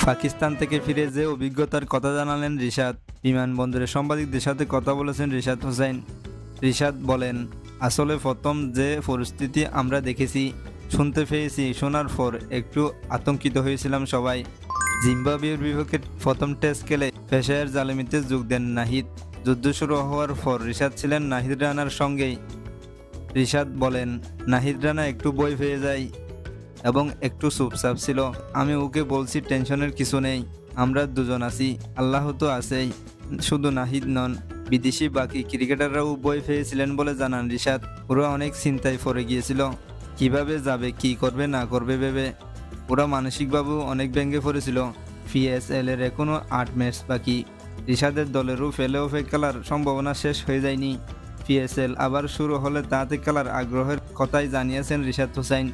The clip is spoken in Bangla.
পাকিস্তান থেকে ফিরে যে অভিজ্ঞতার কথা জানালেন রিশাদ। বিমানবন্দরে সাংবাদিকদের সাথে কথা বলেছেন রিশাদ হোসাইন। রিশাদ বলেন, আসলে প্রথম যে পরিস্থিতি আমরা দেখেছি, শুনতে পেয়েছি, শোনার পর একটু আতঙ্কিত হয়েছিলাম সবাই। জিম্বাবুয়ের বিপক্ষে প্রথম টেস্ট খেলে পেশায়ের জালিমিতে যোগ দেন নাহিদ। যুদ্ধ শুরু হওয়ার পর রিশাদ ছিলেন নাহিদ রানার সঙ্গেই। রিশাদ বলেন, নাহিদ রানা একটু ভয় পেয়ে যায় এবং একটু চুপচাপ ছিল। আমি ওকে বলছি টেনশনের কিছু নেই, আমরা দুজন আছি, আল্লাহ তো আছেই। শুধু নাহিদ নন, বিদেশি বাকি ক্রিকেটাররাও ভয় পেয়েছিলেন বলে জানান রিশাদ। ওরা অনেক চিন্তায় পড়ে গিয়েছিল, কিভাবে যাবে, কি করবে না করবে ভেবে। ওরা মানসিকভাবেও অনেক ভেঙে পড়েছিল। পিএসএল এর এখনও 8 ম্যাচ বাকি। রিশাদের দলেরও প্লে অফে খেলার সম্ভাবনা শেষ হয়ে যায়নি। পিএসএল আবার শুরু হলে তাতে খেলার আগ্রহের কথাই জানিয়েছেন রিশাদ হোসাইন।